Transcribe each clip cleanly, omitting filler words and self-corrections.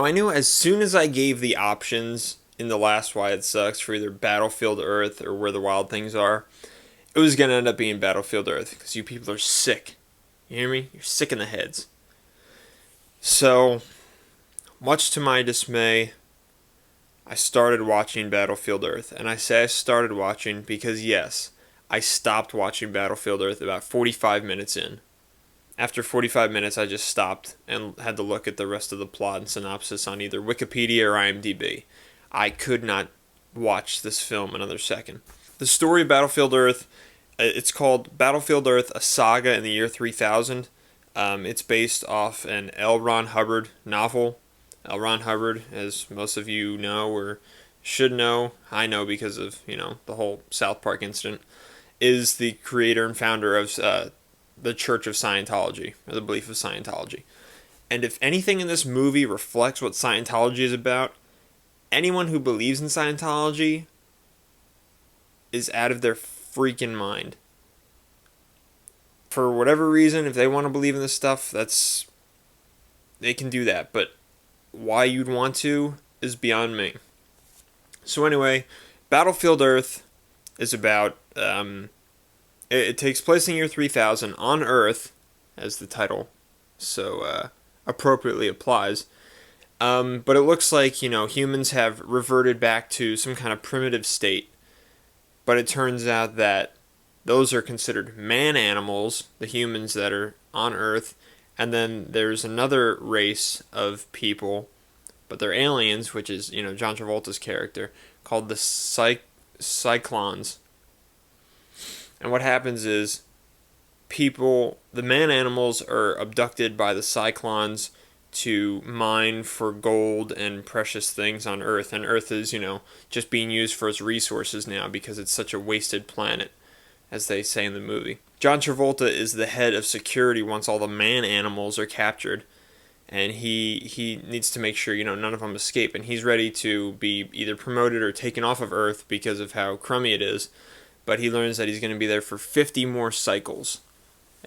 Now, I knew as soon as I gave the options in the last Why It Sucks for either Battlefield Earth or Where the Wild Things Are, it was going to end up being Battlefield Earth because you people are sick. You hear me? You're sick in the heads. So, much to my dismay, I started watching Battlefield Earth. And I say I started watching because, yes, I stopped watching Battlefield Earth about 45 minutes in. After 45 minutes, I just stopped and had to look at the rest of the plot and synopsis on either Wikipedia or IMDb. I could not watch this film another second. The story of Battlefield Earth, it's called Battlefield Earth, A Saga in the Year 3000. It's based off an L. Ron Hubbard novel. L. Ron Hubbard, as most of you know or should know, I know because of, the whole South Park incident, is the creator and founder of the Church of Scientology, or the belief of Scientology. And if anything in this movie reflects what Scientology is about, anyone who believes in Scientology is out of their freaking mind. For whatever reason, if they want to believe in this stuff, they can do that. But why you'd want to is beyond me. So anyway, Battlefield Earth is about... It takes place in year 3000 on Earth, as the title so appropriately applies. But it looks like, humans have reverted back to some kind of primitive state. But it turns out that those are considered man-animals, the humans that are on Earth. And then there's another race of people, but they're aliens, which is, John Travolta's character, called the Cyclones. And what happens is the man-animals are abducted by the Cyclones to mine for gold and precious things on Earth. And Earth is, just being used for its resources now because it's such a wasted planet, as they say in the movie. John Travolta is the head of security once all the man-animals are captured. And he needs to make sure, none of them escape. And he's ready to be either promoted or taken off of Earth because of how crummy it is. But he learns that he's going to be there for 50 more cycles.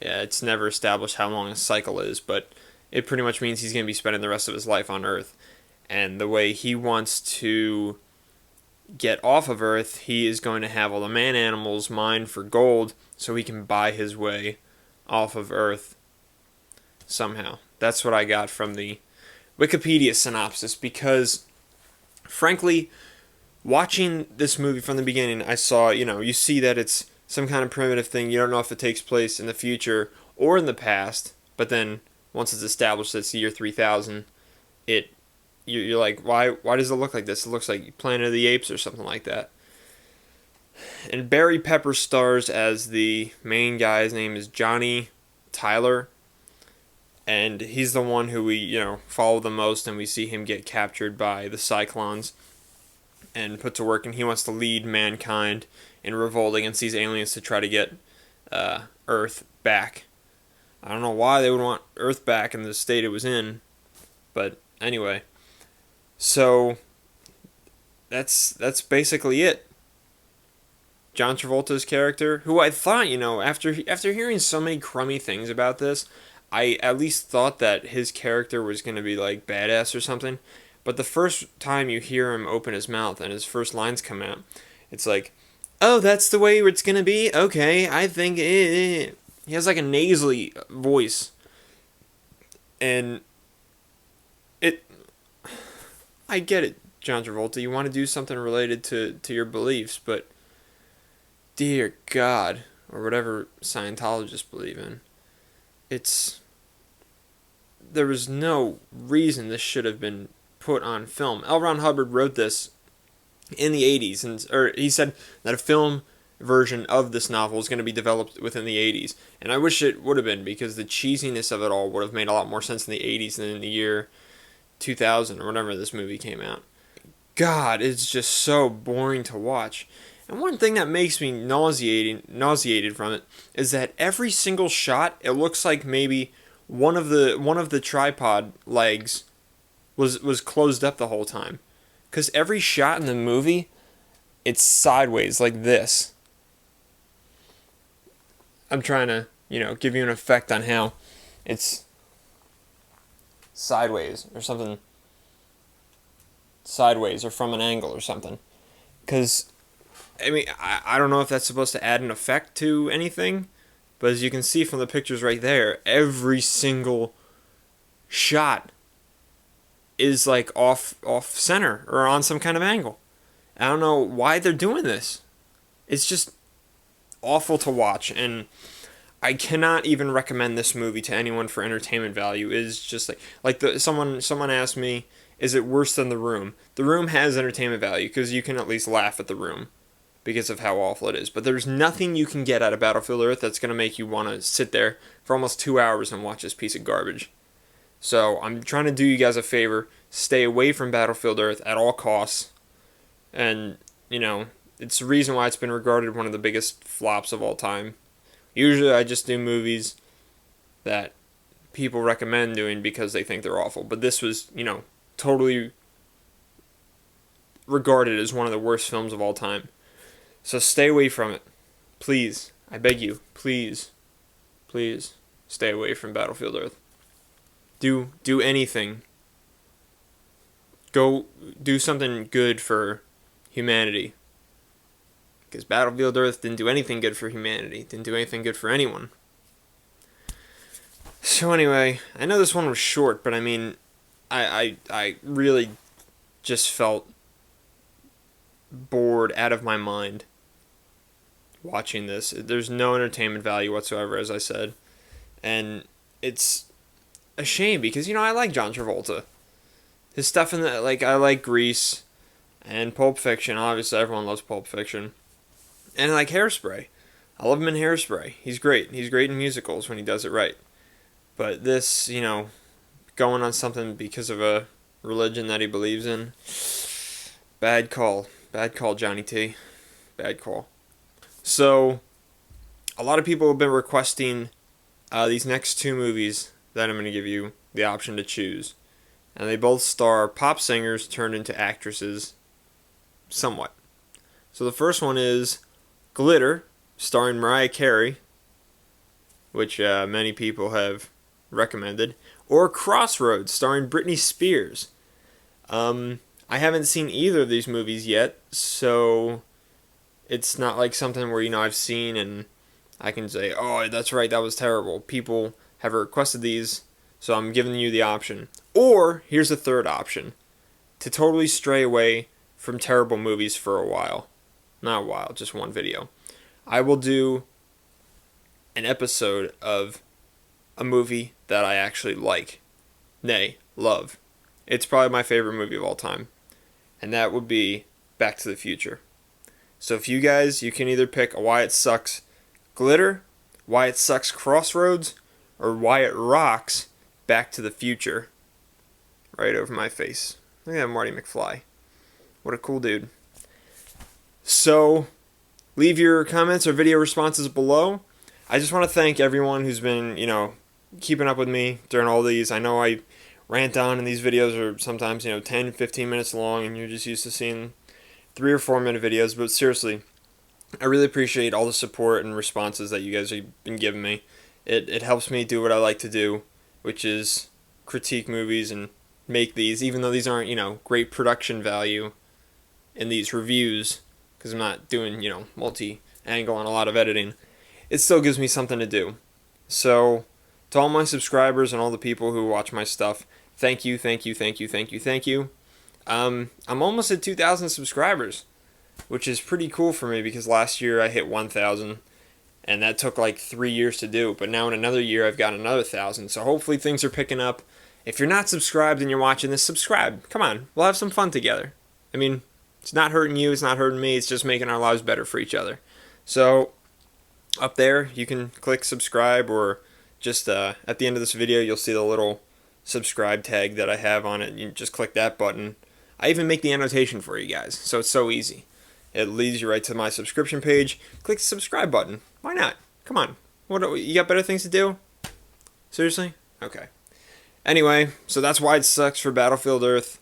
Yeah, it's never established how long a cycle is, but it pretty much means he's going to be spending the rest of his life on Earth. And the way he wants to get off of Earth, he is going to have all the man-animals mined for gold so he can buy his way off of Earth somehow. That's what I got from the Wikipedia synopsis because, frankly, watching this movie from the beginning, I saw, you see that it's some kind of primitive thing. You don't know if it takes place in the future or in the past. But then, once it's established that it's the year 3000, you're like, why does it look like this? It looks like Planet of the Apes or something like that. And Barry Pepper stars as the main guy. His name is Johnny Tyler. And he's the one who we, follow the most. And we see him get captured by the Cyclones and put to work, and he wants to lead mankind in revolt against these aliens to try to get Earth back. I don't know why they would want Earth back in the state it was in, but anyway. So that's basically it. John Travolta's character, who I thought, after hearing so many crummy things about this, I at least thought that his character was going to be like badass or something. But the first time you hear him open his mouth and his first lines come out, it's like, oh, that's the way it's going to be? Okay, I think He has like a nasally voice. And I get it, John Travolta. You want to do something related to your beliefs, but dear God, or whatever Scientologists believe in, there was no reason this should have been put on film. L. Ron Hubbard wrote this in the 80s, or he said that a film version of this novel is going to be developed within the 80s. And I wish it would have been, because the cheesiness of it all would have made a lot more sense in the 80s than in the year 2000 or whenever this movie came out. God, it's just so boring to watch. And one thing that makes me nauseated from it is that every single shot, it looks like maybe one of the tripod legs was closed up the whole time. Because every shot in the movie, it's sideways like this. I'm trying to, give you an effect on how it's sideways or something sideways or from an angle or something. Because, I mean, I don't know if that's supposed to add an effect to anything, but as you can see from the pictures right there, every single shot is like off center or on some kind of angle. I don't know why they're doing this. It's just awful to watch, and I cannot even recommend this movie to anyone for entertainment value. It's just someone asked me, is it worse than The Room? The Room has entertainment value because you can at least laugh at The Room because of how awful it is. But there's nothing you can get out of Battlefield Earth that's going to make you want to sit there for almost 2 hours and watch this piece of garbage. So I'm trying to do you guys a favor. Stay away from Battlefield Earth at all costs. And, it's the reason why it's been regarded one of the biggest flops of all time. Usually I just do movies that people recommend doing because they think they're awful. But this was, totally regarded as one of the worst films of all time. So stay away from it. Please. I beg you. Please. Please. Stay away from Battlefield Earth. Do anything. Go do something good for humanity. Because Battlefield Earth didn't do anything good for humanity. Didn't do anything good for anyone. So anyway, I know this one was short, but I mean, I really just felt bored out of my mind watching this. There's no entertainment value whatsoever, as I said. And it's a shame because, I like John Travolta. His stuff in the, I like Grease and Pulp Fiction. Obviously, everyone loves Pulp Fiction. And I like Hairspray. I love him in Hairspray. He's great. He's great in musicals when he does it right. But this, going on something because of a religion that he believes in, bad call. Bad call, Johnny T. Bad call. So, a lot of people have been requesting these next two movies that I'm going to give you the option to choose. And they both star pop singers turned into actresses, somewhat. So the first one is Glitter, starring Mariah Carey, which many people have recommended, or Crossroads, starring Britney Spears. I haven't seen either of these movies yet, so it's not like something where, I've seen and I can say, oh, that's right, that was terrible. People have requested these, so I'm giving you the option. Or, here's a third option, to totally stray away from terrible movies for a while. Not a while, just one video. I will do an episode of a movie that I actually like. Nay, love. It's probably my favorite movie of all time. And that would be Back to the Future. So if you guys, you can either pick Why It Sucks Glitter, Why It Sucks Crossroads, or Why It Rocks Back to the Future. Right over my face. Look at that Marty McFly. What a cool dude. So, leave your comments or video responses below. I just want to thank everyone who's been, keeping up with me during all these. I know I rant on and these videos are sometimes, 10, 15 minutes long and you're just used to seeing 3 or 4 minute videos. But seriously, I really appreciate all the support and responses that you guys have been giving me. It helps me do what I like to do, which is critique movies and make these, even though these aren't, great production value in these reviews, because I'm not doing, multi-angle and a lot of editing, it still gives me something to do. So, to all my subscribers and all the people who watch my stuff, thank you, thank you, thank you, thank you, thank you. I'm almost at 2,000 subscribers, which is pretty cool for me because last year I hit 1,000, and that took like 3 years to do, but now in another year I've got another 1,000, so hopefully things are picking up. If you're not subscribed and you're watching this, subscribe. Come on, we'll have some fun together. I mean, it's not hurting you, it's not hurting me, it's just making our lives better for each other. So, up there, you can click subscribe, or just at the end of this video, you'll see the little subscribe tag that I have on it. You just click that button. I even make the annotation for you guys, so it's so easy. It leads you right to my subscription page. Click the subscribe button. Why not? Come on. You got better things to do? Seriously? Okay. Anyway, so that's why it sucks for Battlefield Earth.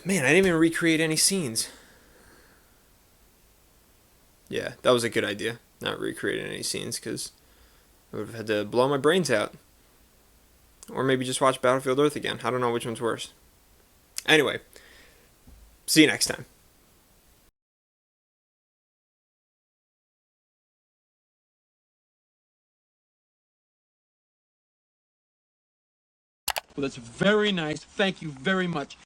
Man, I didn't even recreate any scenes. Yeah, that was a good idea. Not recreating any scenes, because I would have had to blow my brains out. Or maybe just watch Battlefield Earth again. I don't know which one's worse. Anyway, see you next time. Well, that's very nice. Thank you very much.